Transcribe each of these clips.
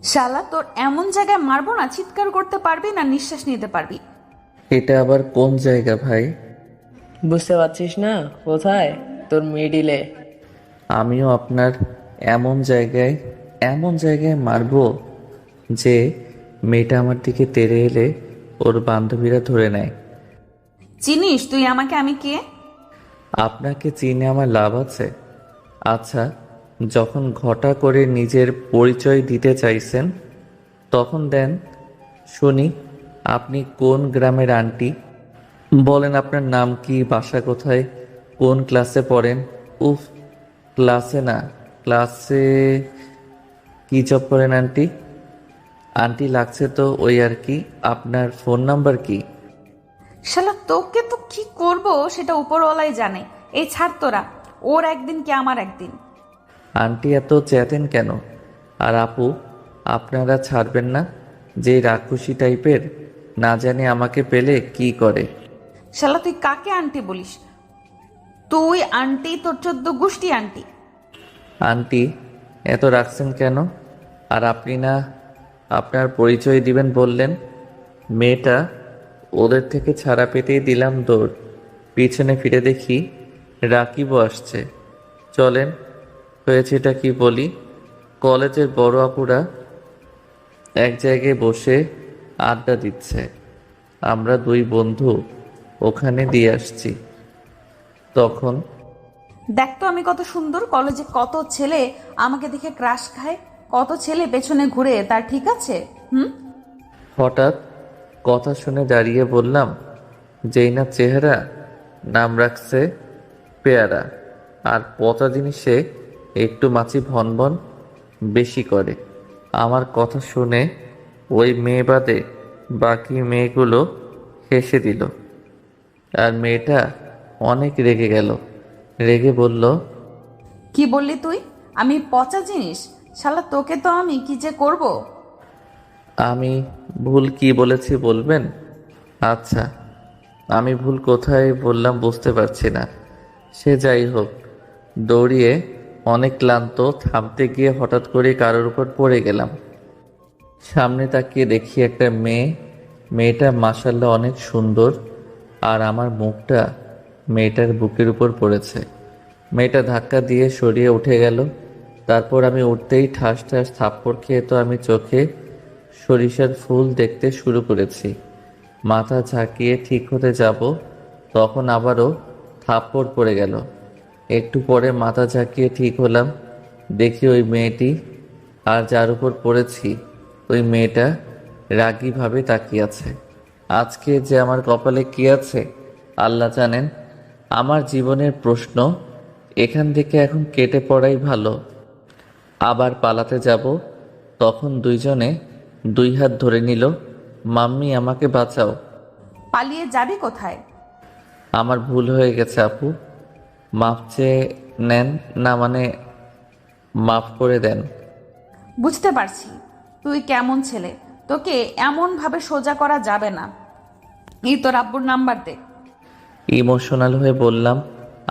শালা তোর এমন জায়গায় মারবো না, চিৎকার করতে পারবি না, নিঃশ্বাস নিতে পারবি। এটা আবার কোন জায়গা ভাই? বুঝতে পারছিস না কোথায়? তোর মিডিলে। আমিও আপনার এমন জায়গায় এমন জায়গায় মারবো যে মেয়েটা আমার দিকে তেড়ে এলে ওর বান্ধবীরা ধরে নেয়। চিনিস তুই আমাকে? আমি কে? আপনাকে চিনে আমার লাভ আছে? আচ্ছা, যখন ঘটা করে নিজের পরিচয় দিতে চাইছেন তখন দেন শুনি। আপনি কোন গ্রামের আন্টি? বলেন আপনার নাম কি, বাসা কোথায়, কোন ক্লাসে পড়েন? উফ, ক্লাসে না, ক্লাসে কি জব করেন আন্টি? আন্টি লাগছে তো ওই আর কি। আপনার ফোন নাম্বার কি? শালা তোকে তো কি করব সেটা উপরওয়ালাই জানে। এই ছাড় তোরা, ওর একদিন কি আমার একদিন। আন্টি এত চেতেন কেন? আর আপু, আপনারা ছাড়বেন না? যে রাক্ষসী টাইপের, না জানি আমাকে পেলে কি করে। শালা তুই কাকে আন্টি বলিস? তুই আন্টি, তোর 14 গোষ্ঠী আন্টি। আন্টি এত রাখছেন কেন? আর আপনি না আপনার পরিচয় দিবেন বললেন? মেয়েটা ওদের থেকে ছাড়া পেতেই দিলাম দৌড়। পিছনে ফিরে দেখি রাকিবও আসছে। চলেন, হয়েছেটা কি বলি। কলেজের বড় আপুরা এক জায়গায় বসে আড্ডা দিচ্ছে। আমরা দুই বন্ধু ওখানে দিয়ে আসছি। তখন দেখ তো আমি কত সুন্দর, কলেজে কত ছেলে আমাকে দেখে ক্রাশ খায়, কত ছেলে পেছনে ঘুরে, তার ঠিক আছে? হঠাৎ কথা শুনে দাঁড়িয়ে বললাম, যেই না চেহারা, নাম রাখছে পেয়ারা। আর পচা জিনিসে একটু মাছি ভনভন বেশি করে। আমার কথা শুনে ওই মেয়ে বাদে বাকি মেয়েগুলো হেসে দিল। আর মেয়েটা অনেক রেগে গেল। রেগে বলল, কি বললি তুই? আমি পচা জিনিস? শালা তোকে তো আমি কি যে করব। আমি ভুল কি বলেছি বলবেন? আচ্ছা, আমি ভুল কোথায় বললাম বুঝতে পারছি না। সে যাই হোক, দৌড়িয়ে অনেক ক্লান্ত, থামতে গিয়ে হঠাৎ করে কারোর উপর পড়ে গেলাম। সামনে তাকিয়ে দেখি একটা মেয়ে। মেয়েটা মাশাআল্লাহ অনেক সুন্দর। আর আমার মুখটা মেয়েটার বুকের উপর পড়েছে। মেয়েটা ধাক্কা দিয়ে সরিয়ে উঠে গেল। তারপর আমি উঠতেই ঠাস ঠাস থাপ্পড় খেয়ে তো আমি চোখে সরিষার ফুল দেখতে শুরু করেছি। মাথা ঝাঁকিয়ে ঠিক হতে যাব, তখন আবারও থাপ্পড় পড়ে গেল। একটু পরে মাথা ঝাঁকিয়ে ঠিক হলাম, দেখি ওই মেয়েটি, আর যার উপর পড়েছি ওই মেয়েটা রাগীভাবে তাকিয়ে আছে। আজকে যে আমার কপালে কি আছে আল্লাহ জানেন। আমার জীবনের প্রশ্ন, এখান থেকে এখন কেটে পড়াই ভালো। আবার পালাতে যাব, তখন দুইজনে দুই হাত ধরে নিল, মাম্মি আমাকে বাঁচাও। পালিয়ে যাবি কোথায়? আমার ভুল হয়ে গেছে আপু, মাফ চেয়ে নেন না, মানে মাফ করে দেন। বুঝতে পারছি তুই কেমন ছেলে, তোকে এমন ভাবে সোজা করা যাবে না। এই তোর আব্বুর নাম্বার দে। ইমোশনাল হয়ে বললাম,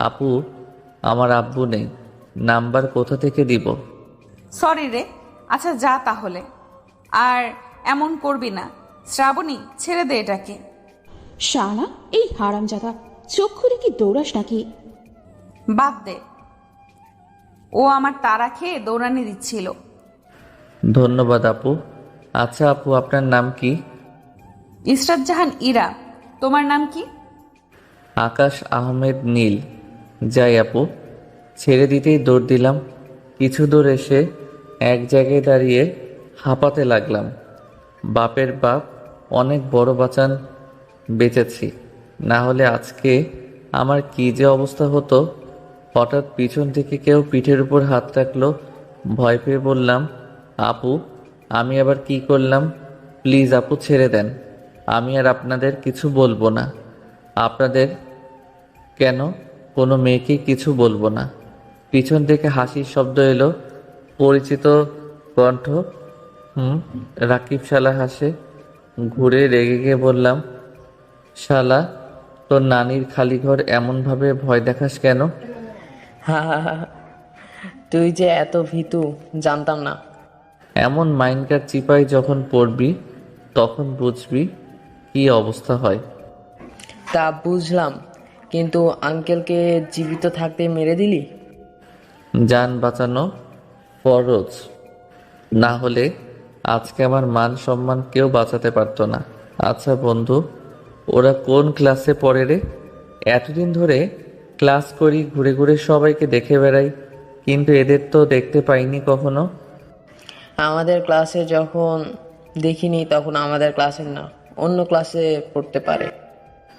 আপু আমার আব্বু নেই, নাম্বার কোথা থেকে দিব? সরি রে। আচ্ছা যা তাহলে, আর এমন করবি না। শ্রাবণী, ছেড়ে দে এটাকে। শালা, এই হারামজাদা, চোখ খুলে কি দৌড়াস নাকি? বাদ দে, ও আমার তাড়া খেয়ে দৌড়ানি দিচ্ছিল। ধন্যবাদ আপু। আচ্ছা আপু, আপনার নাম কি? ইসরাত জাহান ইরা। তোমার নাম কি? আকাশ আহমেদ নীল। যাই আপু। ছেড়ে দিতেই দৌড় দিলাম। কিছু দূর এসে এক জায়গায় দাঁড়িয়ে হাঁপাতে লাগলাম। বাপের বাপ, অনেক বড় বাঁচান বেঁচেছি, না হলে আজকে আমার কি যে অবস্থা হতো। হঠাৎ পিছন থেকে কেউ পিঠের উপর হাত রাখলো। ভয় পেয়ে বললাম, আপু আমি আবার কি করলাম? প্লিজ আপু ছেড়ে দেন, আমি আর আপনাদের কিছু বলবো না। আপনাদের কেন, কোনো মেয়েকে কিছু বলবো না। পিছন থেকে হাসির শব্দ এলো, পরিচিত কণ্ঠ। রাকিব শালা হাসে। ঘুরে রেগে গিয়ে বললাম, শালা তোর নানির খালি ঘর এমনভাবে ভয় দেখাস কেন? হা হা হা। তুই যে এত ভীতু জানতাম না। এমন মাইন্ডকার চিপায় যখন পড়বি তখন বুঝবি কি অবস্থা হয়। তা বুঝলাম, কিন্তু আঙ্কেলকে জীবিত থাকতে মেরে দিলি? যান বাঁচানো ফরজ, না হলে আজকে আমার মান সম্মান কেউ বাঁচাতে পারতো না। আচ্ছা বন্ধু, ওরা কোন ক্লাসে পড়ে রে? এতদিন ধরে ক্লাস করি, ঘুরে ঘুরে সবাইকে দেখে বেড়াই, কিন্তু এদের তো দেখতে পাইনি কখনো। আমাদের ক্লাসে যখন দেখিনি তখন আমাদের ক্লাসের না, অন্য ক্লাসে পড়তে পারে।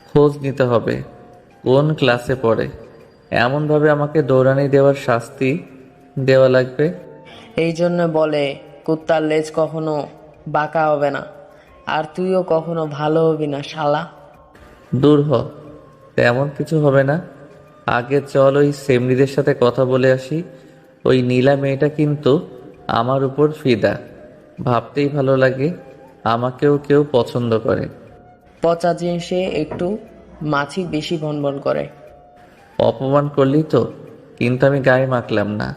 খোঁজ নিতে হবে কোন ক্লাসে পড়ে। এমনভাবে আমাকে দৌড়ানি দেওয়ার শাস্তি দেওয়া লাগবে। এই জন্য বলে কুত্তার লেজ কখনো বাঁকা হবে না, আর তুইও কখনো ভালো হবি না শালা। দূর হ, তেমন কিছু হবে না। আগে চল ওই সেমরিদের সাথে কথা বলে আসি। ওই নীলা মেয়েটা কিন্তু আমার উপর ফিদা। ভাবতেই ভালো লাগে আমাকেও কেউ পছন্দ করে। পচা জিনিসে একটু মাছি বেশি ভনভন করে। অপমান করলি তো, কিন্তু আমি গায়ে মাখলাম না।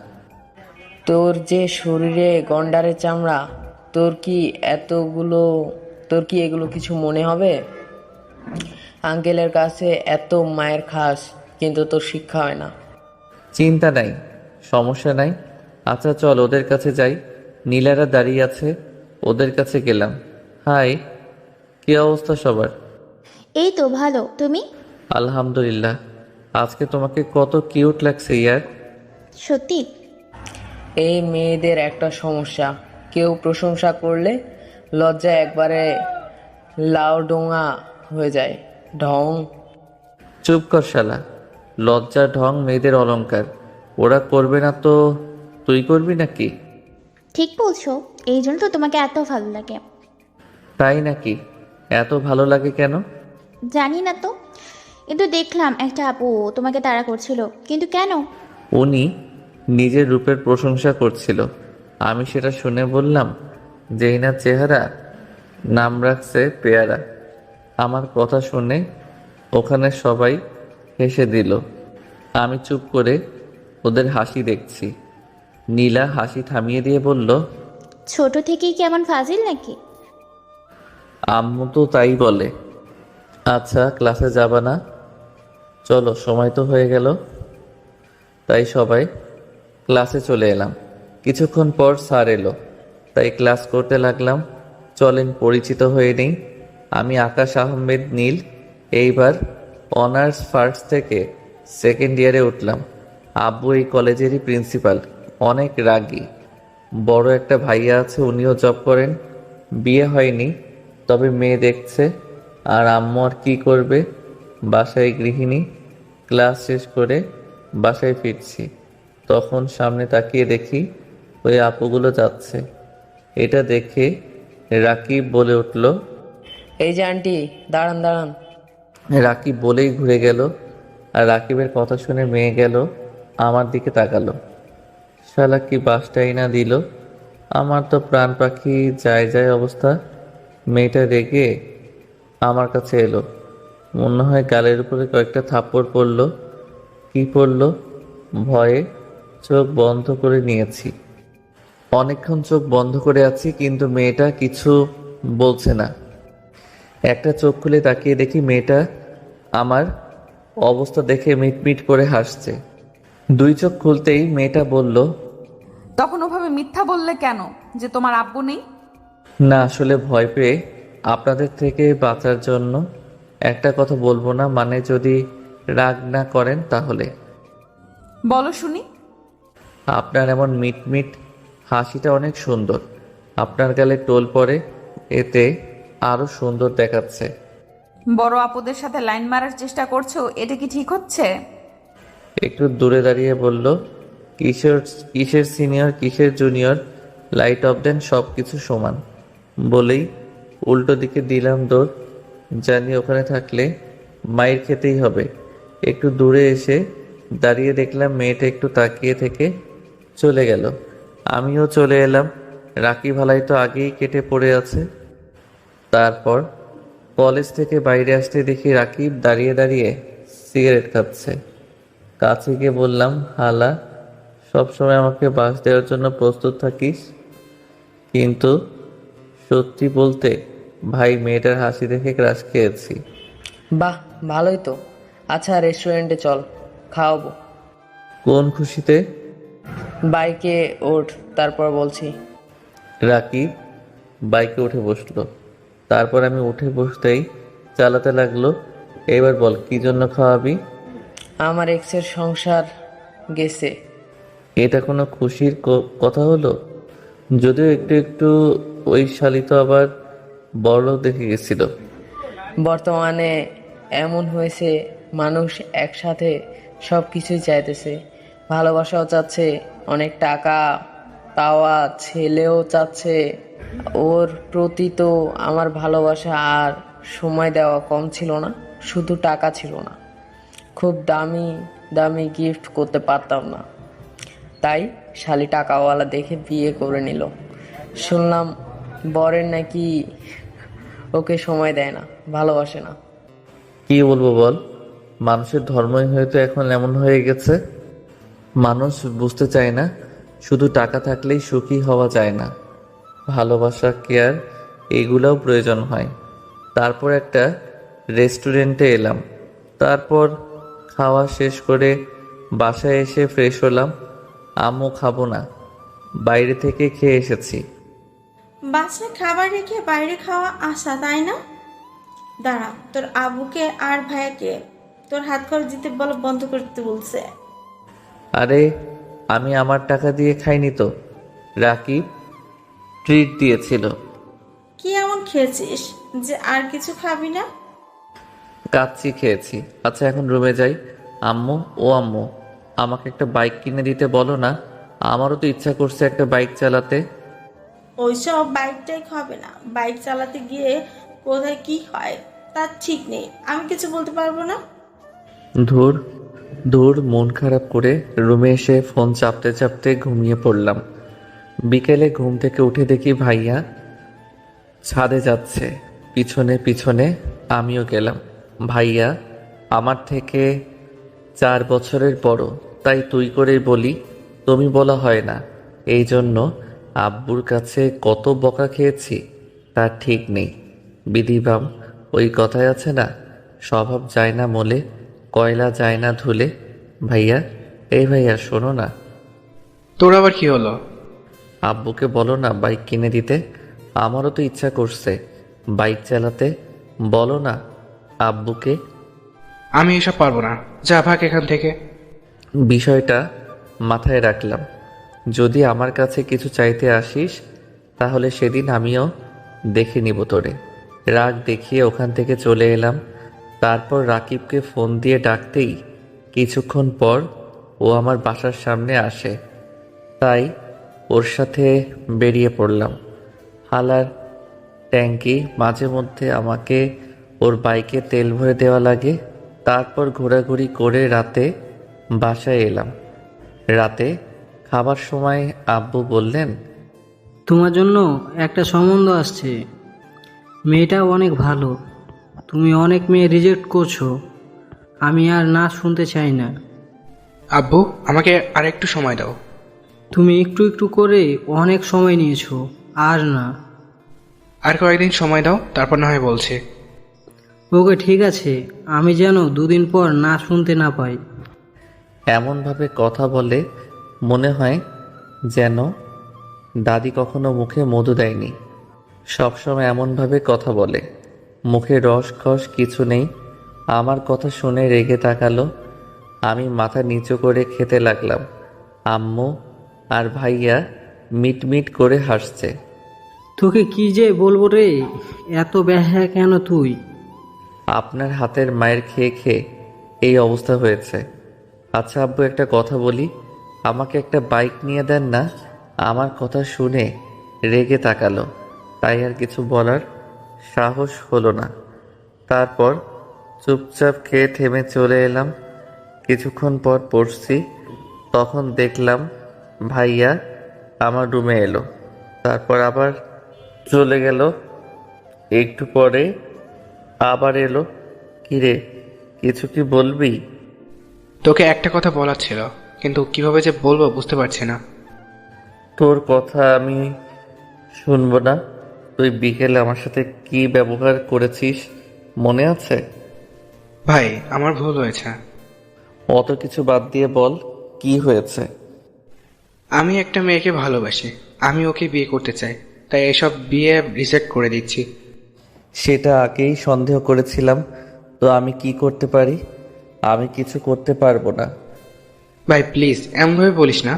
তোর যে শরীরে গন্ডারের চামড়া, তোর কি তোর কি এগুলো কিছু মনে হবে? আঙ্কেলের কাছে এত মায়ের খাস, কিন্তু তোর শিক্ষা হয় না। চিন্তা নাই, সমস্যা নাই। আচ্ছা চল ওদের কাছে যাই। নীলারা দাঁড়িয়ে আছে, ওদের কাছে গেলাম। হাই, কি অবস্থা সবার? এই তো ভালো, তুমি? আলহামদুলিল্লাহ। আজকে তোমাকে কত কিউট লাগছে ইয়ার। সত্যি? এই মেয়েদের একটা সমস্যা, কেউ প্রশংসা করলে লজ্জা একবারে লাউডোঙা হয়ে যায়। ঢং। চুপ কর শালা। লজ্জা ঢং মেয়েদের অলংকার। ওরা করবে না তো তুই করবি নাকি? ঠিক বলছো, এই জন্য তো তোমাকে এত ভালো লাগে। তাই নাকি? এত ভালো লাগে কেন? জানি না তো, কিন্তু দেখলাম একটা আপু তোমাকে তাড়া করছিল, কিন্তু কেন? উনি নিজের রূপের প্রশংসা করছিল। আমি সেটা শুনে বললাম, যেই না চেহারা, নাম রাখছে পেয়ারা। আমার কথা শুনে ওখানে সবাই হেসে দিল। আমি চুপ করে ওদের হাসি দেখছি। নীলা হাসি থামিয়ে দিয়ে বলল, ছোট থেকেই কি এমন ফাজিল নাকি? আম্মু তো তাই বলে। আচ্ছা ক্লাসে যাবা না? চলো, সময় তো হয়ে গেল। তাই সবাই ক্লাসে চলে এলাম। কিছুক্ষণ পর স্যার এলো, তাই ক্লাস করতে লাগলাম। চলেন পরিচিত হয়ে নেই। আমি আকাশ আহমেদ নীল। এইবার অনার্স ফার্স্ট থেকে সেকেন্ড ইয়ারে উঠলাম। আব্বু এই কলেজেরই প্রিন্সিপাল, অনেক রাগী। বড় একটা ভাইয়া আছে, উনিও জব করেন। বিয়ে হয়নি, তবে মেয়ে দেখছে। আর আম্মু আর কি করবে, বাসায় গৃহিণী। ক্লাস শেষ করে বাসায় ফিরছি, তখন সামনে তাকিয়ে দেখি ওই আপুগুলো যাচ্ছে। এটা দেখে রাকিব বলে উঠল। এই যে আন্টি, দাঁড়ান দাঁড়ান। রাকিব বলেই ঘুরে গেল, আর রাকিবের কথা শুনে মেয়ে গেল আমার দিকে তাকালো। শালা কি বাসটাই না দিল। আমার তো প্রাণ পাখি যায় যায় অবস্থা। মেয়েটা রেগে আমার কাছে এলো। মনে হয় গালের উপরে কয়েকটা থাপ্পড় পড়লো। কি পড়লো? ভয়ে চোখ বন্ধ করে নিয়েছি। অনেকক্ষণ চোখ বন্ধ করে আছি, কিন্তু মেয়েটা কিছু বলছে না। একটা চোখ খুলে তাকিয়ে দেখি মেয়েটা আমার অবস্থা দেখে মিটমিট করে হাসছে। দুই চোখ খুলতেই মেয়েটা বলল, তখন ওভাবে মিথ্যা বললে কেন যে তোমার আব্বু নেই? না আসলে ভয় পেয়ে আপনাদের থেকে বাঁচার জন্য। একটা কথা বলবো না, মানে যদি রাগ না করেন তাহলে। বলো শুনি। আপনার এমন মিটমিট হাসিটা অনেক সুন্দর। আপনার গালে টোল পড়ে, এতে আরো সুন্দর দেখাচ্ছে। বড় আপুদের সাথে লাইন মারার চেষ্টা করছো, এটা কি ঠিক হচ্ছে? একটু দূরে দাঁড়িয়ে বলল, কিসের কিসের সিনিয়র কিসের জুনিয়র, লাইট অফ দেন, সব কিছু সমান। বলেই উল্টো দিকে দিলাম দৌড়। জানি ওখানে থাকলে মাইর খেতেই হবে। একটু দূরে এসে দাঁড়িয়ে দেখলাম মেয়েটা একটু তাকিয়ে থেকে চলে গেল। আমিও চলে এলাম। রাকি ভালাই তো আগেই কেটে পড়ে আছে। তারপর কলেজ থেকে বাইরে আসতে দেখি রাকিব দাঁড়িয়ে দাঁড়িয়ে সিগারেট খাচ্ছে। কাছে গিয়ে বললাম, হালা, সবসময় আমাকে বাস দেওয়ার জন্য প্রস্তুত থাকিস, কিন্তু সত্যি বলতে ভাই মেয়েটার হাসি দেখে ক্রাশ খেয়েছি। বাহ, ভালোই তো। আচ্ছা, রেস্টুরেন্টে চল, খাওয়াবো। কোন খুশিতে? বাইকে ওঠ, তারপর বলছি। রাকিব বাইকে উঠে বসলো। তারপর আমি উঠে বসতেই চালাতে লাগলো। এবার বল কি জন্য খাওয়াবি? আমার এক্সের সংসার গেছে। এটা কোনো খুশির কথা হলো? যদিও একটু একটু ওই শালি তো আবার বড়লোক দেখে গেছিল। বর্তমানে এমন হয়েছে, মানুষ একসাথে সব কিছুই চাইতেছে। ভালোবাসাও চাচ্ছে, অনেক টাকা পাওয়া ছেলেও চাচ্ছে। ওর প্রতি তো আমার ভালোবাসা আর সময় দেওয়া কম ছিল না, শুধু টাকা ছিল না, খুব দামি দামি গিফট করতে পারতাম না। তাই শালি টাকাওয়ালা দেখে বিয়ে করে নিল। শুনলাম বরের নাকি ওকে সময় দেয় না, ভালোবাসে না। কি বলবো বল, মানুষের ধর্মই হয়তো এখন এমন হয়ে গেছে। মানুষ বুঝতে চায় না শুধু টাকা থাকলেই সুখী হওয়া যায় না, ভালোবাসা, কেয়ার এগুলোও প্রয়োজন হয়। তারপর একটা রেস্টুরেন্টে এলাম। তারপর খাওয়া শেষ করে বাসায় এসে ফ্রেশ হলাম। আম্মু খাবো না, বাইরে থেকে খেয়ে এসেছি। বাসায় খাবার রেখে বাইরে খাওয়া আসা, তাই না? দাঁড়া, তোর আবুকে আর ভাইয়াকে তোর হাত খরচ দিতে বন্ধ করতে বলছে। আরে আমি আমার টাকা দিয়ে খাইনি তো, রাকিব ট্রিট দিয়েছিল। কি এমন খেয়েছিস যে আর কিছু খাবি না? কাচ্চি খেয়েছি। আচ্ছা এখন রুমে যাই। আম্মু, ও আম্মু, আমাকে একটা বাইক কিনে দিতে বলো না, আমারও তো ইচ্ছা করছে একটা বাইক চালাতে। ওইসব বাইকটাই খাবে না, বাইক চালাতে গিয়ে কোথায় কি হয় তার ঠিক নেই, আমি কিছু বলতে পারবো না। ধুর ধুর, মন খারাপ করে রুমে এসে ফোন চাপতে চাপতে ঘুমিয়ে পড়লাম। বিকেলে ঘুম থেকে উঠে দেখি ভাইয়া ছাদে যাচ্ছে, পিছনে পিছনে আমিও গেলাম। ভাইয়া আমার থেকে 4 বছরের বড়, তাই তুই করেই বলি, তুমি বলা হয় না। এই জন্য আব্বুর কাছে কত বকা খেয়েছি তার ঠিক নেই। বিধিবাম ওই কথায় আছে না, স্বভাব যায় না মলে, কয়লা যায় না ধুলে। ভাইয়া, এই ভাইয়া শোনো না, তোর আবার কি হলো? আব্বুকে বলো না বাইক কিনে দিতে, আমারও তো ইচ্ছা করছে বাইক চালাতে। বলো না আব্বুকে। আমি এসব পারবো না, যা ভাগ এখান থেকে। বিষয়টা মাথায় রাখলাম, যদি আমার কাছে কিছু চাইতে আসিস তাহলে সেদিন আমিও দেখে নিব তোরে। রাগ দেখিয়ে ওখান থেকে চলে এলাম। তারপর রাকিবকে ফোন দিয়ে ডাকতেই কিছুক্ষণ পর ও আমার বাসার সামনে আসে, তাই ওর সাথে বেরিয়ে পড়লাম। হালার ট্যাঙ্কি মাঝে মধ্যে আমাকে ওর বাইকে তেল ভরে দেওয়া লাগে। তারপর ঘোরাঘুরি করে রাতে বাসায় এলাম। রাতে খাবার সময় আব্বু বললেন, তোমার জন্য একটা সম্বন্ধ আসছে, মেয়েটা অনেক ভালো। তুমি অনেক মেয়ে রিজেক্ট করছো, আমি আর না শুনতে চাই না। আব্বু, আমাকে আর একটু সময় দাও। তুমি একটু একটু করে অনেক সময় নিয়েছো, আর না। আর কয়েকদিন সময় দাও, তারপর না হয় বলছি। ওকে ঠিক আছে, আমি যেন 2 দিন পর না শুনতে না পাই। এমনভাবে কথা বলে মনে হয় যেন দাদি কখনো মুখে মধু দেয়নি। সবসময় এমনভাবে কথা বলে, মুখে রস খস কিছু নেই। আমার কথা শুনে রেগে তাকালো। আমি মাথা নিচু করে খেতে লাগলাম। আম্মু আর ভাইয়া মিটমিট করে হাসছে। তোকে কি যে বলবো রে, এত ব্যথা কেন তুই? আপনার হাতের মায়ের খেয়ে খেয়ে এই অবস্থা হয়েছে। আচ্ছা আব্বু, একটা কথা বলি, আমাকে একটা বাইক নিয়ে দেন না। আমার কথা শুনে রেগে তাকালো, তাই আর কিছু বলার সাহস হলো না। তারপর চুপচাপ খেয়ে থেমে চলে এলাম। কিছুক্ষণ পর পড়ছি, তখন দেখলাম ভাইয়া আমার রুমে এলো, তারপর আবার চলে গেল। একটু পরে আবার এলো। কিরে, কিছু কি বলবি? তোকে একটা কথা বলার ছিল, কিন্তু কিভাবে যে বলবো বুঝতে পারছি না। তোর কথা আমি শুনবো না? তুই বিকেলে আমার সাথে কি ব্যবহার করেছিস মনে আছে? ভাই আমার ভুল হয়েছে। অত কিছু বাদ দিয়ে বল, কি হয়েছে? আমি একটা মেয়েকে ভালোবাসি, আমি ওকে বিয়ে করতে চাই, তাই এসব বিয়ে রিজেক্ট করে দিচ্ছি। সেটা আগেই সন্দেহ করেছিলাম। তো আমি কি করতে পারি? আমি কিছু করতে পারবো না। ভাই প্লিজ এমনভাবে বলিস না।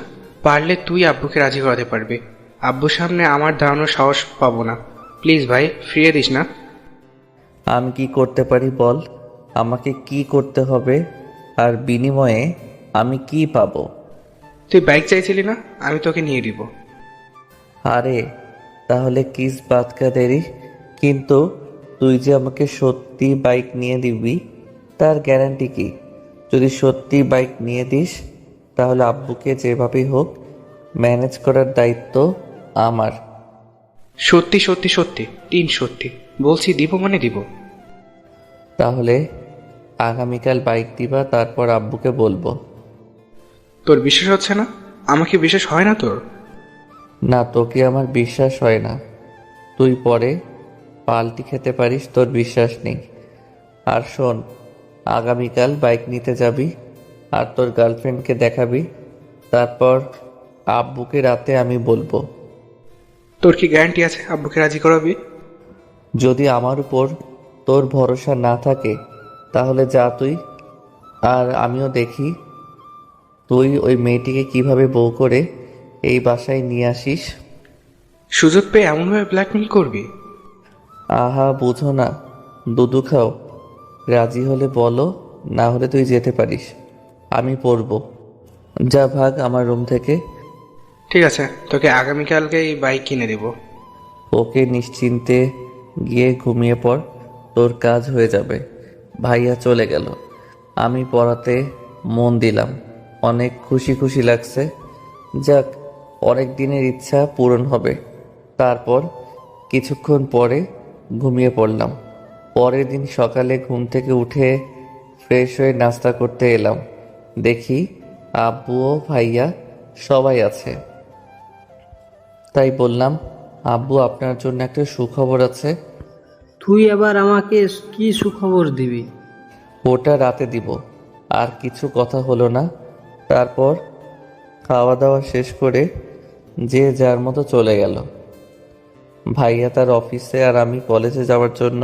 পারলে তুই আব্বুকে রাজি করাতে পারবি। আব্বুর সামনে আমার দাঁড়ানোর সাহস পাবো না। প্লিজ ভাই, ফিরিয়ে দিস না। আমি কি করতে পারি বল? আমাকে কি করতে হবে, আর বিনিময়ে আমি কি পাবো? তুই বাইক চাইছিলি না, আমি তোকে নিয়ে দিব। আরে তাহলে কিস বাত কা দেরি। কিন্তু তুই যে আমাকে সত্যি বাইক নিয়ে দিবি, তার গ্যারান্টি কি? যদি সত্যি বাইক নিয়ে দিস তাহলে আব্বুকে যেভাবেই হোক ম্যানেজ করার দায়িত্ব আমার। সত্যি সত্যি সত্যি, 3 সত্যি বলছি, দিব মানে দিব। তাহলে আগামীকাল বাইক দিবা, তারপর আব্বুকে বলবো। তোর বিশ্বাস হচ্ছে না? আমাকে বিশ্বাস হয় না তোর? না, তোকে আমার বিশ্বাস হয় না। তুই পরে পাল্টি খেতে পারিস, তোর বিশ্বাস নেই। আর শোন, আগামীকাল বাইক নিতে যাবি আর তোর গার্লফ্রেন্ডকে দেখাবি, তারপর আব্বুকে রাতে আমি বলবো। তোর কি গ্যারান্টি আছে আব্বুকে রাজি করাবি? যদি আমার উপর তোর ভরসা না থাকে তাহলে যা তুই, আর আমিও দেখি তুই ওই মেয়েটিকে কিভাবে বউ করে এই বাসায় নিয়ে আসিস। সুযোগ পেয়ে এমনভাবে ব্ল্যাকমেল করবি? আহা, বুঝো না? দুধু খাও। রাজি হলে বলো, না হলে তুই যেতে পারিস, আমি পড়বো। যা ভাগ আমার রুম থেকে। ঠিক আছে, তোকে আগামীকালকে এই বাইক কিনে দেব। ওকে, নিশ্চিন্তে গিয়ে ঘুমিয়ে পড়, তোর কাজ হয়ে যাবে। ভাইয়া চলে গেল। আমি পড়াতে মন দিলাম। অনেক খুশি খুশি লাগছে। যাক, অনেক দিনের ইচ্ছা পূরণ হবে। তারপর কিছুক্ষণ পরে ঘুমিয়ে পড়লাম। পরের দিন সকালে ঘুম থেকে উঠে ফ্রেশ হয়ে নাস্তা করতে এলাম। দেখি আব্বু ও ভাইয়া সবাই আছে। তাই বললাম, আব্বু আপনার জন্য একটা সুখবর আছে। তুই এবার আমাকে কি সুখবর দিবি? ওটা রাতে দিব। আর কিছু কথা হলো না। তারপর খাওয়া দাওয়া শেষ করে যে যার মতো চলে গেল। ভাইয়া তার অফিসে আর আমি কলেজে যাওয়ার জন্য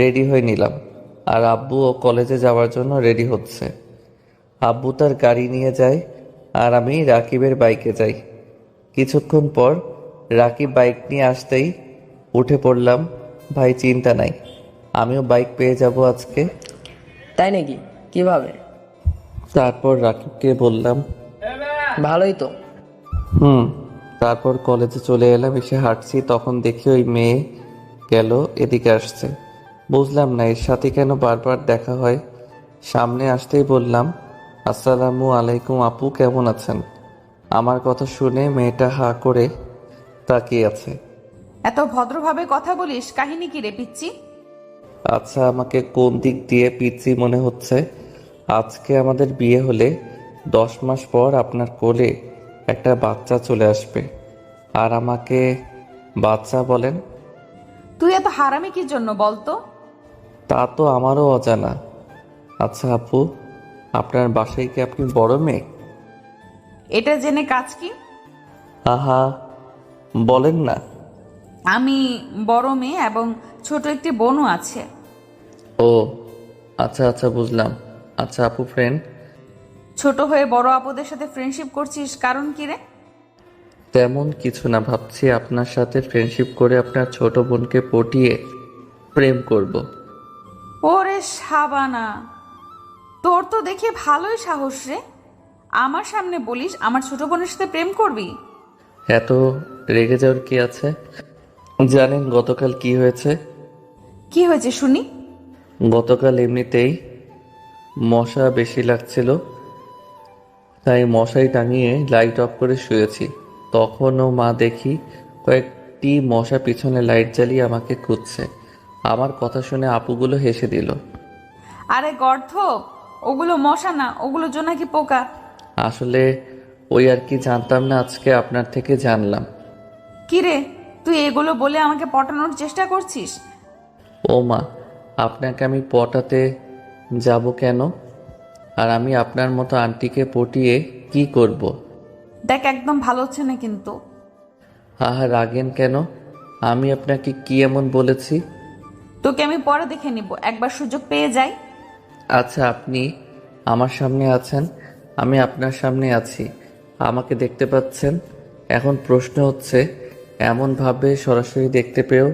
রেডি হয়ে নিলাম। আর আব্বুও কলেজে যাওয়ার জন্য রেডি হচ্ছে। আব্বু তার গাড়ি নিয়ে যায় আর আমি রাকিবের বাইকে যাই। কিছুক্ষণ পর রাকিব বাইক নিয়ে আসতেই উঠে পড়লাম। ভাই চিন্তা নাই, আমিও বাইক পেয়ে যাব আজকে। তাই নাকি? কিভাবে? তারপর রাকিবকে বললাম, ভালোই তো। তারপর কলেজে চলে এলাম। এসে হাঁটছি, তখন দেখি ওই মেয়ে গেল এদিকে আসছে। বুঝলাম না এর সাথে কেন বারবার দেখা হয়। সামনে আসতেই বললাম, আসসালামু আলাইকুম আপু, কেমন আছেন? আমার কথা শুনে মেয়েটা হা করে তাকিয়ে আছে। এত ভদ্রভাবে কথা বলিস, কাহিনী কি রে পিচ্ছি? আচ্ছা, আমাকে কোন দিক দিয়ে পিচ্ছি মনে হচ্ছে? আজকে আমাদের বিয়ে হলে 10 মাস পর আপনার কোলে একটা বাচ্চা চলে আসবে, আর আমাকে বাচ্চা বলেন? তুই এত হারামি কি জন্য বলতো? তা তো আমারও অজানা। আচ্ছা আপু, আপনার বাসায় কি আপনি বড় মেয়ে? এটা জেনে কাজ কি? আহা, বলেন না। আমি বড় মেয়ে এবং ছোট একটি বোনও আছে। ও আচ্ছা আচ্ছা, বুঝলাম। আচ্ছা আপু, ফ্রেন্ড? ছোট হয়ে বড় আপুদের সাথে ফ্রেন্ডশিপ করছিস, কারণ কি রে? তেমন কিছু না, ভাবছি আপনার সাথে ফ্রেন্ডশিপ করে আপনার ছোট বোনকে পটিয়ে প্রেম করব। ওরে সাবানা, তোর তো দেখে ভালোই সাহস রে। আমার সামনে বলিস আমার ছোট বোনের সাথে প্রেম করবি? এত রেগে যাওয়ার কি আছে? জানেন গতকাল কি হয়েছে? কি হয়েছে শুনি। গতকাল এমনিতেই মশা বেশি লাগছিল, তাই মশারি টাঙিয়ে লাইট অফ করে শুয়েছি। তখনও মা দেখি কয়েকটি মশা পিছনে লাইট জ্বালিয়ে আমাকে খুঁজছে। আমার কথা শুনে আপুগুলো হেসে দিল। আরে গর্ধ, ওগুলো মশা না, ওগুলো জোনাকি পোকা। আসলে ওই আর কি, জানতাম না, আজকে আপনার থেকে জানলাম। কি রে, তুই এগুলো বলে আমাকে পটানোর চেষ্টা করছিস? ও মা, আপনাকে আমি পটাতে যাব কেন? আর আমি আপনার মতো আন্টিকে পটিয়ে কি করব? দেখ, একদম ভালো হচ্ছে না কিন্তু। আহা, রাগেন কেন? আমি আপনাকে কি এমন বলেছি? তোকে আমি পরে দেখে নিব, একবার সুযোগ পেয়ে যাই। আচ্ছা, আপনি আমার সামনে আছেন, আমি আপনার সামনে আছি, আমাকে দেখতে পাচ্ছেন। এখন প্রশ্ন হচ্ছে, এমনভাবে সরাসরি দেখতে পেয়েও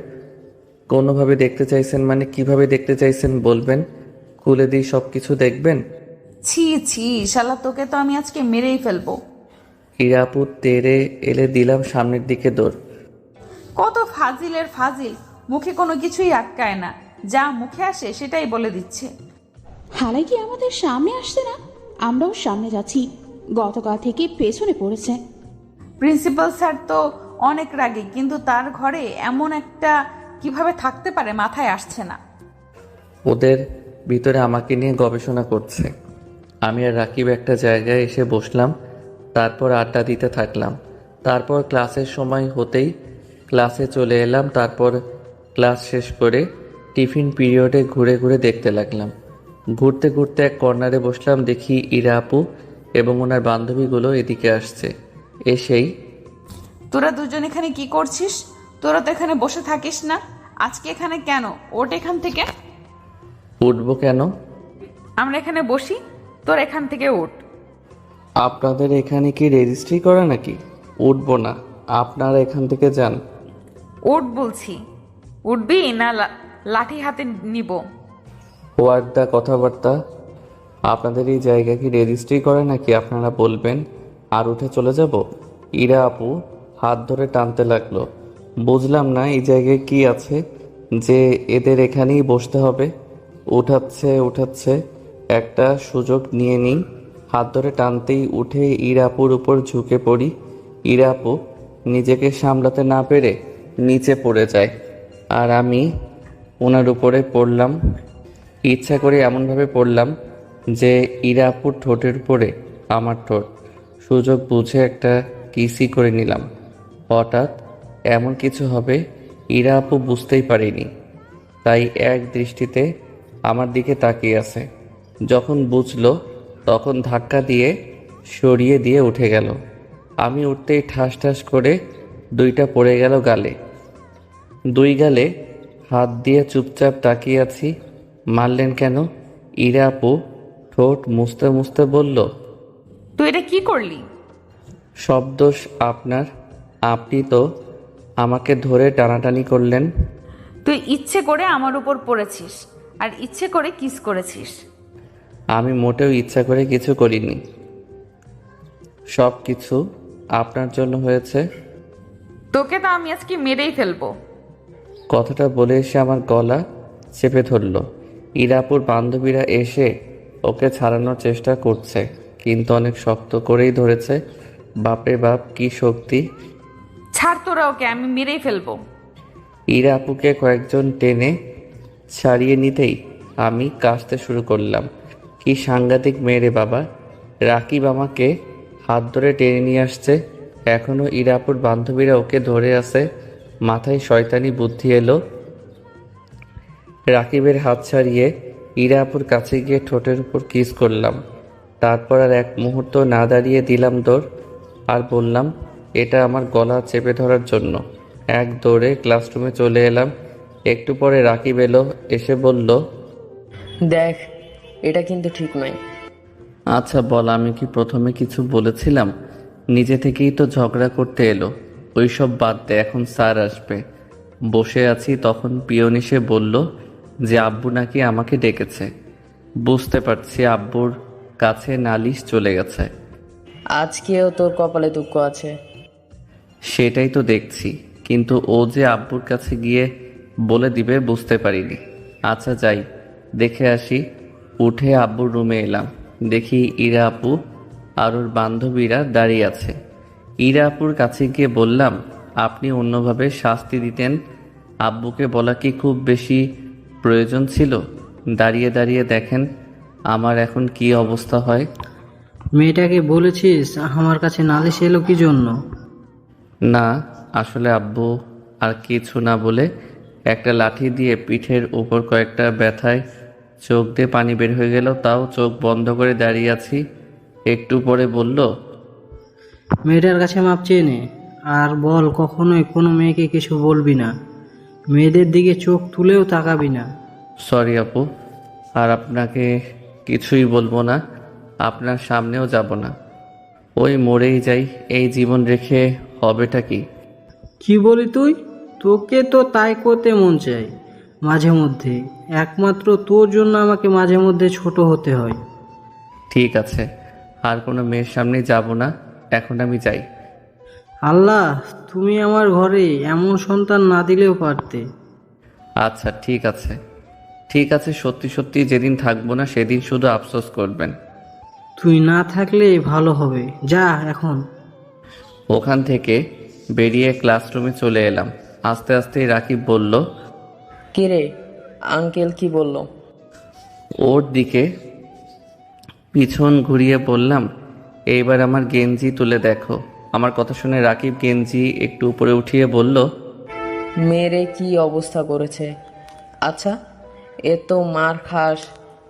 কোনোভাবে দেখতে চাইছেন মানে কিভাবে দেখতে চাইছেন বলবেন? খুলে দিই, সব কিছু দেখবেন? ছি ছি, শালা তোকে তো আমি আজকে মেরেই ফেলবো। ইরাপু তেরে এলে দিলাম সামনের দিকে দৌড়। কত ফাজিলের ফাজিল, মুখে কোনো কিছুই আটকায় না, যা মুখে আসে সেটাই বলে দিচ্ছে। হালাই কি আমাদের সামনে আসছে না? আমরাও সামনে যাচ্ছি, গতকাল থেকে পেছনে পড়েছে। প্রিন্সিপাল স্যার তো অনেক রাগী, কিন্তু তার ঘরে এমন একটা কিভাবে থাকতে পারে মাথায় আসছে না। ওদের ভিতরে আমাকে নিয়ে গবেষণা করছে। আমি আর রাকিব একটা জায়গায় এসে বসলাম, তারপর আড্ডা দিতে থাকলাম। তারপর ক্লাসের সময় হতেই ক্লাসে চলে এলাম। তারপর ক্লাস শেষ করে টিফিন পিরিয়ডে ঘুরে ঘুরে দেখতে লাগলাম। ঘুরতে ঘুরতে এক কর্নারে বসলাম, দেখি ইরা আপু এবং ওনার বান্ধবীগুলো এদিকে আসছে। এসেই, তোরা দুজন এখানে কি করছিস? তোরা তো এখানে বসে থাকিস না, আজকে এখানে কেন? ওঠ এখান থেকে। উঠবো কেন? আমরা এখানে বসি, তোর এখান থেকে ওঠ। আপনাদের এখানে কি রেজিস্ট্রি করা নাকি? উঠবো না, আপনারা এখান থেকে যান। ওঠ বলছি। উঠবি না লাঠি হাতে নিব? ওয়ার্ডা কথাবার্তা। আপনাদের এই জায়গা কি রেজিস্ট্রি করে নাকি আপনারা বলবেন আর উঠে চলে যাব? ইরা আপু হাত ধরে টানতে লাগলো। বুঝলাম না এই জায়গায় কি আছে যে এদের এখানেই বসতে হবে। উঠাচ্ছে একটা সুযোগ নিয়ে নিই। হাত ধরে টানতেই উঠে ইরা আপুর উপর ঝুঁকে পড়ি। ইরা আপু নিজেকে সামলাতে না পেরে নিচে পড়ে যায় আর আমি ওনার উপরে পড়লাম। ইচ্ছা করে এমনভাবে পড়লাম যে ইরা আপুর ঠোঁটের উপরে আমার ঠোঁট। সুযোগ বুঝে একটা কিসই করে নিলাম। হঠাৎ এমন কিছু হবে ইরা আপু বুঝতেই পারিনি, তাই এক দৃষ্টিতে আমার দিকে তাকিয়ে আছে। যখন বুঝলো তখন ধাক্কা দিয়ে সরিয়ে দিয়ে উঠে গেল। আমি উঠতেই ঠাস ঠাস করে দুইটা পড়ে গেল গালে। দুই গালে হাত দিয়ে চুপচাপ তাকিয়ে আছি। মারলেন কেন? ইরা আপু ঠোঁট মুছতে মুছতে বলল, তুই এটা কি করলি? সব দোষ আপনার, আপনি তো আমাকে ধরে টানাটানি করলেন। তুই ইচ্ছে করে আমার উপর পড়েছিস আর ইচ্ছে করে কিস করেছিস। আমি মোটেও ইচ্ছা করে কিছু করিনি, সব কিছু আপনার জন্য হয়েছে। তোকে তো আমি আজকে মেরেই ফেলবো। কথাটা বলে এসে আমার গলা চেপে ধরল। ইরাপুর বান্ধবীরা এসে ওকে ছাড়ানোর চেষ্টা করছে, কিন্তু অনেক শক্ত করেই ধরেছে। বাপরে বাপ, কি শক্তি! ছাড় তোরা ওকে, আমি মেরেই ফেলবো। ইরা আপুকে কয়েকজন টেনে ছাড়িয়ে নিতেই আমি কাশতে শুরু করলাম। কি সাংঘাতিক মেয়ে বাবা! রাকিব আমাকে হাত ধরে টেনে নিয়ে আসছে, এখনো ইরাপুর বান্ধবীরা ওকে ধরে আছে। মাথায় শয়তানি বুদ্ধি এলো। রাকিবের হাত ছাড়িয়ে ইরাপুর কাছে গিয়ে ঠোঁটের উপর কিস করলাম। তারপর আর এক মুহূর্ত না দাঁড়িয়ে দিলাম দৌড় আর বললাম, এটা আমার গলা চেপে ধরার জন্য। এক দৌড়ে ক্লাসরুমে চলে এলাম। একটু পরে রাকিব এলো, এসে বলল, দেখ, এটা কিন্তু ঠিক নয়। আচ্ছা বল, আমি কি প্রথমে কিছু বলেছিলাম? নিজে থেকেই তো ঝগড়া করতে এলো। ওইসব বাদ দে, এখন স্যার আসবে। বসে আছি, তখন পিয়ন এসে বলল যে আব্বু নাকি আমাকে ডেকেছে। বুঝতে পারছি আব্বুর কাছে নালিশ চলে গেছে। আজকেও তোর কপালে দুঃখ আছে। সেটাই তো দেখছি, কিন্তু ও যে আব্বুর কাছে গিয়ে বলে দিবে বুঝতে পারিনি। আচ্ছা যাই, দেখে আসি। উঠে আব্বুর রুমে এলাম, দেখি ইরা আপু আর ওর বান্ধবীরা দাঁড়িয়ে আছে। ইরা আপুর কাছে গিয়ে বললাম, আপনি অন্যভাবে শাস্তি দিতেন, আব্বুকে বলা কি খুব বেশি প্রয়োজন ছিল? দাঁড়িয়ে দাঁড়িয়ে দেখেন আমার এখন কি অবস্থা হয়। মেয়েটাকে বলেছিস আমার কাছে নালিশ এলো কি জন্য? না, আসলে আব্বু আর কিছু না বলে একটা লাঠি দিয়ে পিঠের উপর কয়েকটা ব্যথায় চোখ দিয়ে পানি বের হয়ে গেল। তাও চোখ বন্ধ করে দাঁড়িয়ে আছি। একটু পরে বলল, মেয়েটার কাছে মাপ চেয়ে নে, আর বল কখনোই কোনো মেয়েকে কিছু বলবি না, মেয়েদের দিকে চোখ তুলেও তাকাবি না। সরি আপু, আর আপনাকে কিছুই বলবো না, আপনার সামনেও যাব না। ওই মরেই যাই, এই জীবন রেখে হবেটা কি? কি বলি তুই? তোকে তো তাই করতে মন চাই মাঝে মধ্যে, একমাত্র তোর জন্য আমাকে মাঝে মধ্যে ছোট হতে হয়। ঠিক আছে, আর কোনো মেয়ের সামনে যাব না, এখন আমি যাই। আল্লাহ, তুমি আমার ঘরে এমন সন্তান না দিলেও পারতে। আচ্ছা ঠিক আছে, ঠিক আছে, সত্যি সত্যি যেদিন থাকবো না সেদিন শুধু আফসোস করবেন। তুই না থাকলে ভালো হবে, যা এখন। ওখান থেকে বেরিয়ে ক্লাসরুমে চলে এলাম। আস্তে আস্তে রাকিব বলল, কিরে, আঙ্কেল কি বললো? ওর দিকে পিছন ঘুরিয়ে বললাম, এইবার আমার গেঞ্জি তুলে দেখো। আমার কথা শুনে রাকিব গেঞ্জি একটু উপরে উঠিয়ে বলল, মেরে কি অবস্থা করেছে! আচ্ছা, এ তো মার খাস,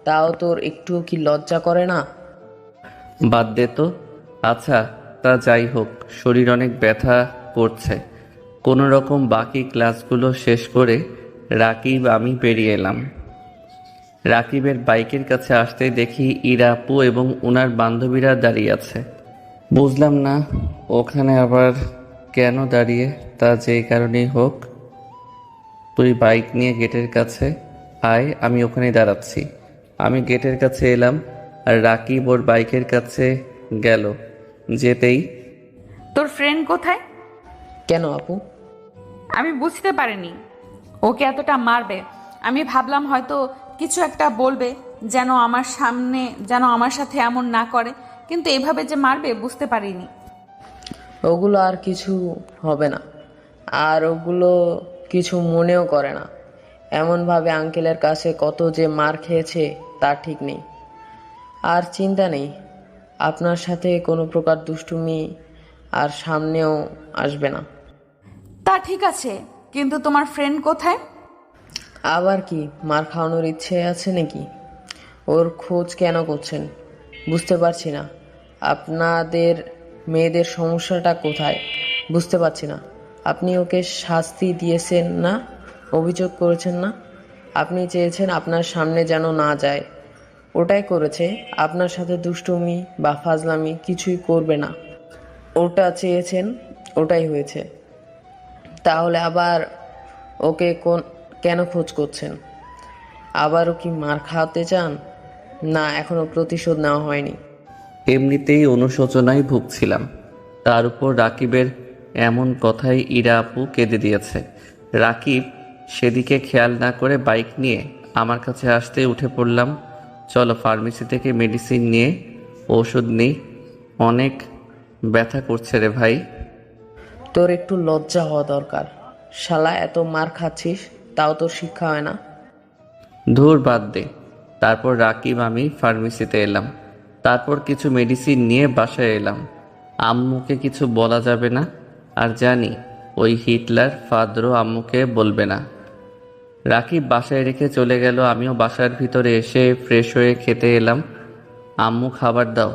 তাও তোর একটু কি লজ্জা করে না? বাদ দে তো। আচ্ছা তা যাই হোক, শরীর অনেক ব্যথা করছে। কোনো রকম বাকি ক্লাসগুলো শেষ করে রাকিব আমি বেরিয়ে এলাম। রাকিবের বাইকের কাছে আসতেই দেখি ইরা আপু এবং ওনার বান্ধবীরা দাঁড়িয়ে আছে। বুঝলাম না ওখানে আবার কেন দাঁড়িয়ে, তা যেই কারণেই হোক। তুই বাইক নিয়ে গেটের কাছে আয়, আমি ওখানেই দাঁড়াচ্ছি। আমি গেটের কাছে এলাম আর রাকিব ওর বাইকের কাছে গেল। যেতেই, তোর ফ্রেন্ড কোথায়? কেন আপু? আমি বুঝতে পারিনি ওকে এতটা মারবে। আমি ভাবলাম হয়তো কিছু একটা বলবে, যেন আমার সাথে এমন না করে, কিন্তু এভাবে যে মারবে বুঝতে পারিনি। ওগুলো আর কিছু হবে না, আর ওগুলো কিছু মনেও করে না। এমনভাবে আঙ্কেলের কাছে কত যে মার খেয়েছে তা ঠিক নেই। আর চিন্তা নেই, আপনার সাথে কোনো প্রকার দুষ্টুমি আর সামনেও আসবে না। তা ঠিক আছে, কিন্তু তোমার ফ্রেন্ড কোথায়? আবার কি মার খাওয়ানোর ইচ্ছে আছে নাকি? ওর খোঁজ কেন করছেন বুঝতে পারছি না। আপনাদের মেয়েদের সমস্যাটা কোথায় বুঝতে পারছি না। আপনি ওকে শাস্তি দিয়েছেন না, অভিযোগ করেছেন না। আপনি চেয়েছেন আপনার সামনে যেন না যায়, ওটাই করেছে। আপনার সাথে দুষ্টুমি বা ফাজলামি কিছুই করবে না, ওটা চেয়েছেন, ওটাই হয়েছে। তাহলে আবার ওকে কেন খোঁজ করছেন? আবারও কি মার খাওয়াতে চান? না, এখনো প্রতিশোধ নেওয়া হয়নি। এমনিতেই অনুশোচনায় ভুগছিলাম, তার উপর রাকিবের এমন কথাই ইরা আপু কেঁদে দিয়েছে। রাকিব সেদিকে খেয়াল না করে বাইক নিয়ে আমার কাছে আসতে উঠে পড়লাম। চলো ফার্মেসি থেকে মেডিসিন নিয়ে ওষুধ নিই, অনেক ব্যথা করছে রে ভাই। তোর একটু লজ্জা হওয়া দরকার। শালা, এত মার খাচ্ছিস তাও তোর শিক্ষা হয় না। ধুর বাদ দে। তারপর রাকিব আমি ফার্মেসিতে এলাম, তারপর কিছু মেডিসিন নিয়ে বাসায় এলাম। আম্মুকে কিছু বলা যাবে না, আর জানি ওই হিটলার ফাদরও আম্মুকে বলবে না। রাকিব বাসায় রেখে চলে গেল, আমিও বাসার ভিতরে এসে ফ্রেশ হয়ে খেতে এলাম। আম্মু খাবার দাও,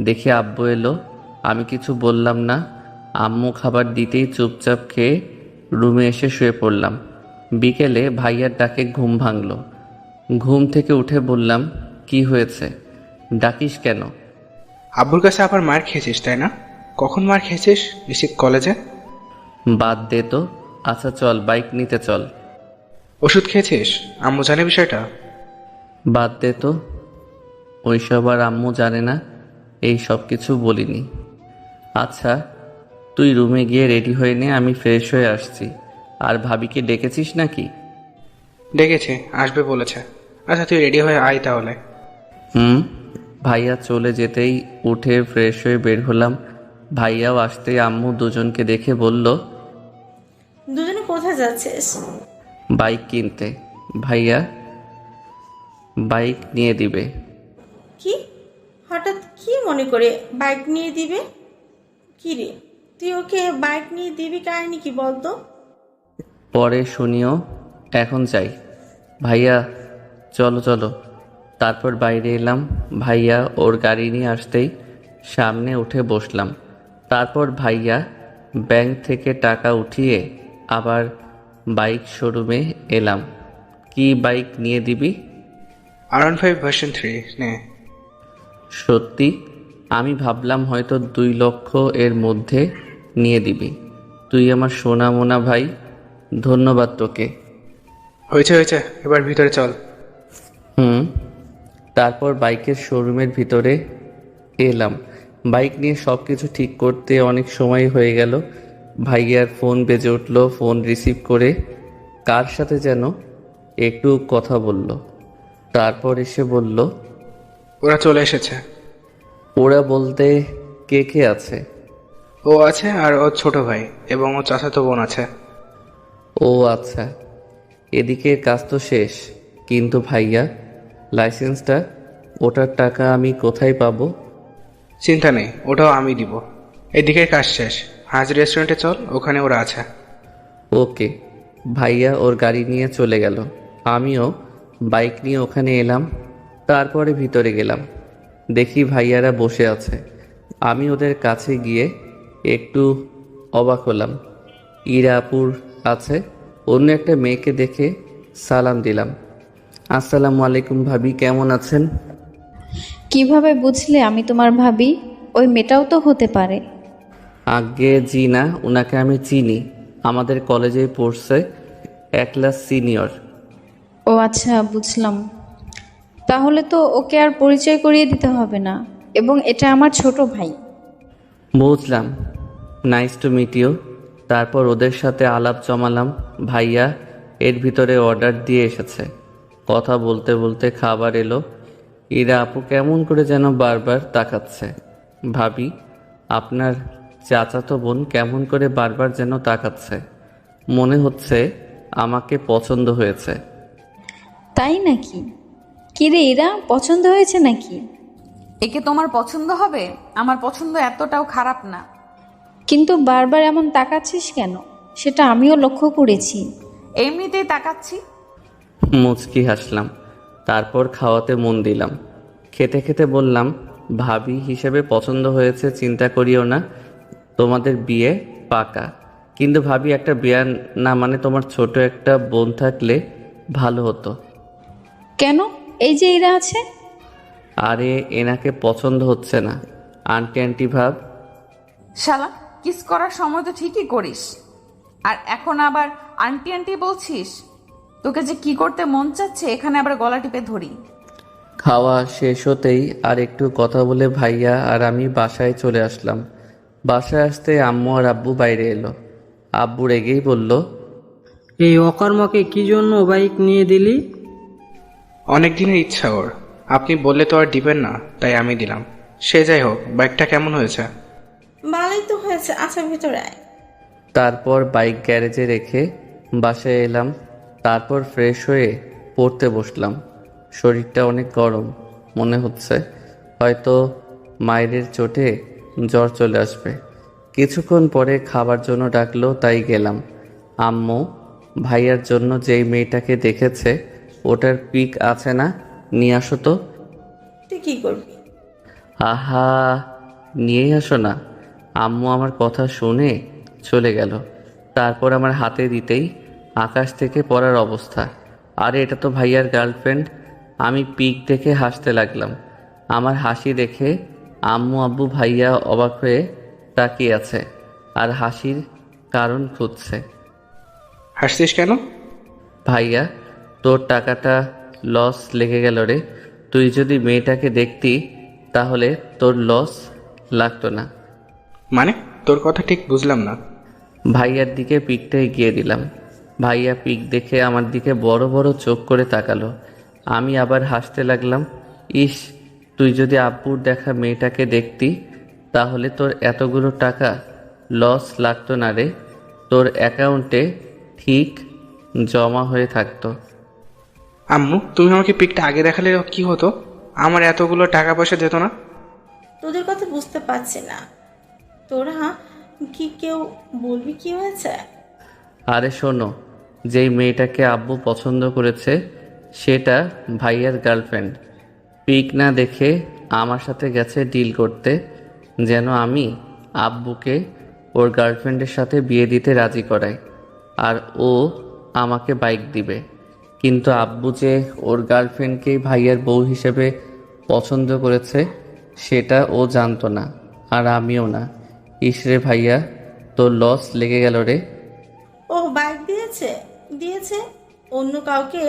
দেখে আব্বু এলো। আমি কিছু বললাম না। আম্মু খাবার দিতেই চুপচাপ খেয়ে রুমে এসে শুয়ে পড়লাম। বিকেলে ভাইয়ার ডাকে ঘুম ভাঙলো। ঘুম থেকে উঠে বললাম, কি হয়েছে, ডাকিস কেন? আব্বুর কাছে আবার মার খেয়েছিস তাই না? কখন মার খেয়েছিস? নিশ্চিত কলেজে। বাদ দে তো। আচ্ছা চল, বাইক নিতে চল। ওষুধ খেয়েছিস? আম্মু জানে বিষয়টা? বাদ দে তো, ওইসব আর আম্মু জানে না, এই সব কিছু বলিনি। আচ্ছা তুই রুমে গিয়ে রেডি হয়ে নে, আমি ফ্রেশ হয়ে আসছি। আর ভাবিকে ডেকেছিস নাকি? ডেকেছে, আসবে বলেছে। আচ্ছা তুই রেডি হয়ে আয় তাহলে। ভাইয়া চলে যেতেই উঠে ফ্রেশ হয়ে বের হলাম। ভাইয়াও আসতেই আম্মু দুজনকে দেখে বলল, দুজনে কোথায় যাচ্ছিস? বাইক কিনতে। ভাইয়া বাইক নিয়ে দিবে। কি হঠাৎ কি মনে করে বাইক নিয়ে দিবে? কি রে, তুই ওকে বাইক নিয়ে দিবি, কাহিনী কি বলতো? পরে শুনিও, এখন যাই। ভাইয়া চলো চলো। তারপর বাইরে এলাম। ভাইয়া ওর গাড়ি নিয়ে আসতেই সামনে উঠে বসলাম। তারপর ভাইয়া ব্যাংক থেকে টাকা উঠিয়ে আবার বাইক শোরুমে এলাম। কি বাইক নিয়ে দিবি? R15 ভার্সন 3 নে। সত্যি? আমি ভাবলাম হয়তো 2 লক্ষ এর মধ্যে নিয়ে দিবি। তুই আমার সোনা মোনা ভাই, ধন্যবাদ তোকে। হয়েছে হয়েছে, এবার ভিতরে চল। তারপর বাইকের শোরুমের ভিতরে এলাম। বাইক নিয়ে সব কিছু ঠিক করতে অনেক সময় হয়ে গেল। ভাইয়ার ফোন বেজে উঠল। ফোন রিসিভ করে কার সাথে যেন একটু কথা বলল। তারপর এসে বলল, ওরা চলে এসেছে। ওরা বলতে কে কে আছে? ও আছে আর ওর ছোট ভাই এবং ওর চাচাতো বোন আছে। ও আচ্ছা, এদিকে কাজ তো শেষ, কিন্তু ভাইয়া লাইসেন্সটা, ওটার টাকা আমি কোথায় পাবো? চিন্তা নেই, ওটাও আমি দিব। এদিকে কাজ শেষ, হাজ রেস্টুরেন্টে চল, ওখানে ওরা আছে। ওকে। ভাইয়া ওর গাড়ি নিয়ে চলে গেল। আমিও বাইক নিয়ে ওখানে এলাম। তারপরে ভিতরে গেলাম। দেখি ভাইয়ারা বসে আছে। আমি ওদের কাছে গিয়ে একটু অবাক হলাম। ইরা আপুর আছে। অন্য একটা মেয়েকে দেখে সালাম দিলাম। আসসালামু আলাইকুম ভাবি, কেমন আছেন? কিভাবে বুঝলে আমি তোমার ভাবি? ওই মেয়েটাও তো হতে পারে। আগে জি না, ওনাকে আমি চিনি, আমাদের কলেজে পড়ছে, 1 ক্লাস সিনিয়র। ও আচ্ছা, বুঝলাম। তাহলে তো ওকে আর পরিচয় করিয়ে দিতে হবে না, এবং এটা আমার ছোট ভাই। বুঝলাম, নাইস টু মিট ইউ। তারপর ওদের সাথে আলাপ জমালাম। ভাইয়া এর ভিতরে অর্ডার দিয়ে এসেছে। কথা বলতে বলতে খাবার এলো। ইরা আপু কেমন করে যেন বারবার তাকাচ্ছে। ভাবি, আপনার চাচাতো বোন কেমন করে বারবার যেন তাকাচ্ছে। মনে হচ্ছে আমাকে পছন্দ হয়েছে। তাই নাকি? কিরে এরা, পছন্দ হয়েছে নাকি? একে তোমার পছন্দ হবে? আমার পছন্দ এতটাও খারাপ না। কিন্তু বারবার এমন তাকাচ্ছিস কেন? সেটা আমিও লক্ষ্য করেছি। এমনিতেই তাকাচ্ছি। মুচকি হাসলাম। তারপর খাওয়াতে মন দিলাম। খেতে খেতে বললাম, ভাবি হিসেবে পছন্দ হয়েছে, চিন্তা করিও না, তোমাদের বিয়ে পাকা। কিন্তু ভাবি, একটা বিয়ে না মানে তোমার ছোট একটা বোন থাকলে ভালো হতো। কেন? এই যে এরা আছে। আরে এনাকে পছন্দ হচ্ছে না, আন্টি আন্টি ভাব। শালা, কিস করার সময় তো ঠিকই করিস, আর এখন আবার আন্টি আন্টি বলছিস? তোকে যে কি করতে মন চাচ্ছে, এখানে আবার গলা টিপে ধরি। খাওয়া শেষ হতেই আর একটু কথা বলে ভাইয়া আর আমি বাসায় চলে আসলাম। বাসায় আসতে আম্মু আর আব্বু বাইরে এলো। আব্বু রেগেই বলল, এই অকর্মাকে কি জন্য বাইক নিয়ে দিলি? অনেক দিনের ইচ্ছা ওর, আপনি বললে তো আর দিবেন না, তাই আমি দিলাম। সে যাই হোক, বাইকটা কেমন হয়েছে? ভালোই তো হয়েছে, আচ্ছা ভিতরে আয়। তারপর বাইক গ্যারেজে রেখে বাসায় এলাম। তারপর ফ্রেশ হয়ে পড়তে বসলাম। শরীরটা অনেক গরম, মনে হচ্ছে হয়তো মায়ের চোটে জ্বর চলে আসবে। কিছুক্ষণ পরে খাবার জন্য ডাকলো, তাই গেলাম। আম্মু, ভাইয়ার জন্য যেই মেয়েটাকে দেখেছে ওটার পিক আছে না, নিয়ে আসো তো। তুই কি করবি? আহা, নিয়েই আসো না। আম্মু আমার কথা শুনে চলে গেল। তারপর আমার হাতে দিতেই আকাশ থেকে পড়ার অবস্থা। আরে এটা তো ভাইয়ার গার্লফ্রেন্ড। আমি পিক দেখে হাসতে লাগলাম। আমার হাসি দেখে আম্মু আব্বু ভাইয়া অবাক হয়ে তাকিয়ে আছে আর হাসির কারণ খুঁজছে। হাসছিস কেন? ভাইয়া, তোর টাকাটা লস লেগে গেল রে। তুই যদি মেয়েটাকে দেখতি তাহলে তোর লস লাগতো না। মানে তোর কথা ঠিক বুঝলাম না। ভাইয়ার দিকে পিকটা এগিয়ে দিলাম। ভাইয়া পিক দেখে আমার দিকে বড় বড় চোখ করে তাকালো। আমি আবার হাসতে লাগলাম। ইস, তুই যদি আব্বুর দেখা মেয়েটাকে দেখতি তাহলে তোর এতগুলো টাকা লস লাগতো না রে। তোর অ্যাকাউন্টে ঠিক জমা হয়ে থাকতো। আম্মু, তুমি আমাকে পিকটা আগে দেখালে কি হতো? আমার এতগুলো টাকা পয়সা যেত না। তোদের কথা বুঝতে পারছি না। তোরা কি কেউ বলবি কি হয়েছে? আরে শোনো, যেই মেয়েটাকে আব্বু পছন্দ করেছে সেটা ভাইয়ার গার্লফ্রেন্ড। পিক না দেখে আমার সাথে গেছে ডিল করতে, যেন আমি আব্বুকে ওর গার্লফ্রেন্ডের সাথে বিয়ে দিতে রাজি করাই, আর ও আমাকে বাইক দিবে। কিন্তু আব্বু যে ওর গার্লফ্রেন্ডকেই ভাইয়ার বউ হিসেবে পছন্দ করেছে সেটা ও জানতো না, আর আমিও না। ইসরে ভাইয়া, তোর লস লেগে গেল রে। ও বাইক দিয়েছে দিয়েছে অন্য কাউকে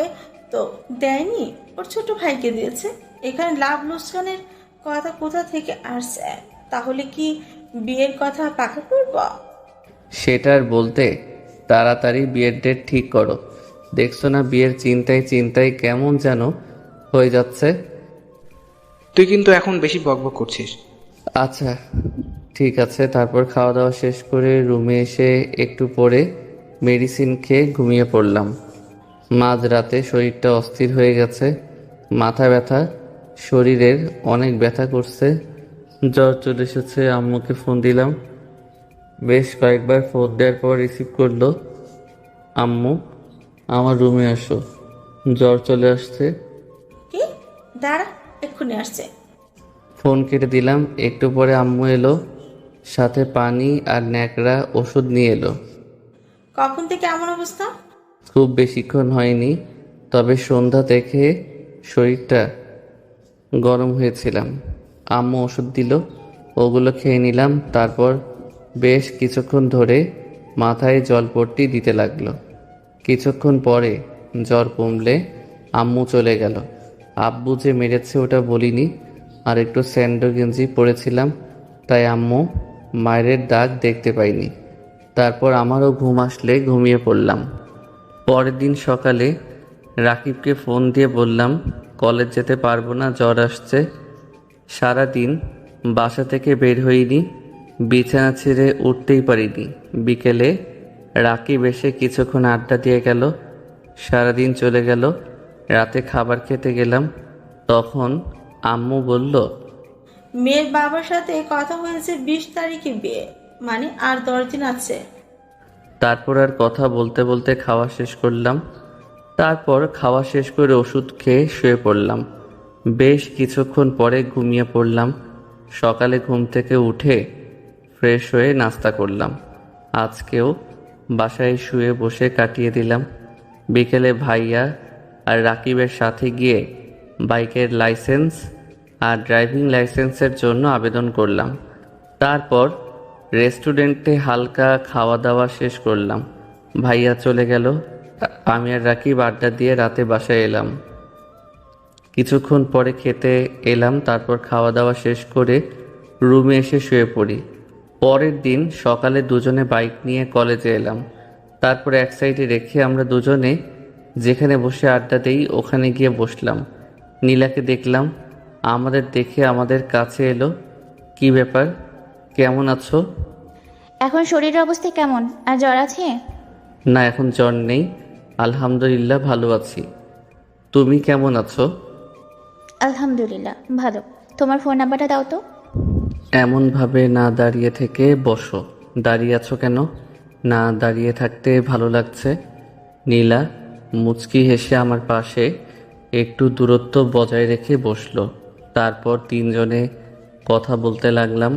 তো দেয়নি, ওর ছোট ভাইকে দিয়েছে। এখানে লাভ লোকসানের কথা কোথা থেকে আসছে? তাহলে কি বিয়ের কথা পাকা করব? সেটার বলতে তাড়াতাড়ি বিয়ের ডেট ঠিক করো। দেখছো না বিয়ের চিন্তায় চিন্তায় কেমন যেন হয়ে যাচ্ছে। তুই কিন্তু এখন বেশি বকবক করছিস। আচ্ছা ঠিক আছে। তারপর খাওয়া দাওয়া শেষ করে রুমে এসে একটু পরে মেডিসিন খেয়ে ঘুমিয়ে পড়লাম। মাঝরাতে শরীরটা অস্থির হয়ে গেছে, মাথা ব্যথা, শরীরের অনেক ব্যথা করছে, জ্বর চলে এসেছে। আম্মুকে ফোন দিলাম, বেশ কয়েকবার ফোন দেওয়ার পর রিসিভ করলো। আম্মু, আমার রুমে আসো, জ্বর চলে আসছে। কি? দাঁড়া, এক্ষুনি আসছে। ফোন কেটে দিলাম। একটু পরে আম্মু এলো, সাথে পানি আর ন্যাকড়া ওষুধ নিয়ে এলো। কখন থেকে এমন অবস্থা? খুব বেশিক্ষণ হয়নি, তবে সন্ধ্যা থেকে শরীরটা গরম হয়েছিলাম। আম্মু ওষুধ দিল, ওগুলো খেয়ে নিলাম। তারপর বেশ কিছুক্ষণ ধরে মাথায় জলপট্টি দিতে লাগলো। কিছুক্ষণ পরে জ্বর কমলে আম্মু চলে গেল। আব্বু যে মেরেছে ওটা বলিনি, আর একটু স্যান্ডো গেঞ্জি পরেছিলাম, তাই আম্মু মায়ের দাগ দেখতে পাইনি। তারপর আমারও ঘুম আসলে ঘুমিয়ে পড়লাম। পরের দিন সকালে রাকিবকে ফোন দিয়ে বললাম কলেজ যেতে পারবো না, জ্বর আসছে। সারা দিন বাসা থেকে বের হইনি, বিছানা ছেড়ে উঠতেই পারিনি। বিকেলে রাকিব এসে কিছুক্ষণ আড্ডা দিয়ে গেল, সারাদিন চলে গেল। রাতে খাবার খেতে গেলাম, তখন আম্মু বলল, মেয়ের বাবার সাথে কথা হয়েছে 20 তারিখে বিয়ে, মানে আর 10 দিন আছে। তারপর আর কথা বলতে বলতে খাওয়া শেষ করলাম। তারপর খাওয়া শেষ করে ওষুধ খেয়ে শুয়ে পড়লাম। বেশ কিছুক্ষণ পরে ঘুমিয়ে পড়লাম। সকালে ঘুম থেকে উঠে ফ্রেশ হয়ে নাস্তা করলাম। আজকেও বাসায় শুয়ে বসে কাটিয়ে দিলাম। বিকেলে ভাইয়া আর রাকিবের সাথে গিয়ে বাইকের লাইসেন্স আর ড্রাইভিং লাইসেন্সের জন্য আবেদন করলাম। তারপর রেস্টুরেন্টে হালকা খাওয়া দাওয়া শেষ করলাম। ভাইয়া চলে গেল, আমি আর রাকিব আড্ডা দিয়ে রাতে বাসায় এলাম। কিছুক্ষণ পরে খেতে এলাম, তারপর খাওয়া দাওয়া শেষ করে রুমে এসে শুয়ে পড়ি। পরের দিন সকালে দুজনে বাইক নিয়ে কলেজে এলাম। তারপর এক সাইডে রেখে আমরা দুজনে যেখানে বসে আড্ডা দেই ওখানে গিয়ে বসলাম। নীলাকে দেখলাম, আমাদের দেখে আমাদের কাছে এলো। কি ব্যাপার, কেমন আছো? এখন শরীরের অবস্থা কেমন? আর জ্বর আছে? না, এখন জ্বর নেই, আলহামদুলিল্লাহ ভালো আছি। তুমি কেমন আছো? আলহামদুলিল্লাহ ভালো। তোমার ফোন নাম্বারটা দাও তো। এমনভাবে না দাঁড়িয়ে থেকে বসো। দাঁড়িয়ে আছো কেন? না দাঁড়িয়ে থাকতে ভালো লাগছে। নীলা মুচকি হেসে আমার পাশে একটু দূরত্ব বজায় রেখে বসলো। তারপর তিনজনে কথা বলতে লাগলাম।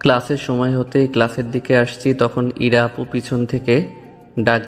ক্লাসের সময় হতেই ক্লাসের দিকে আসছি, তখন ইরা আপু পিছন থেকে ডাক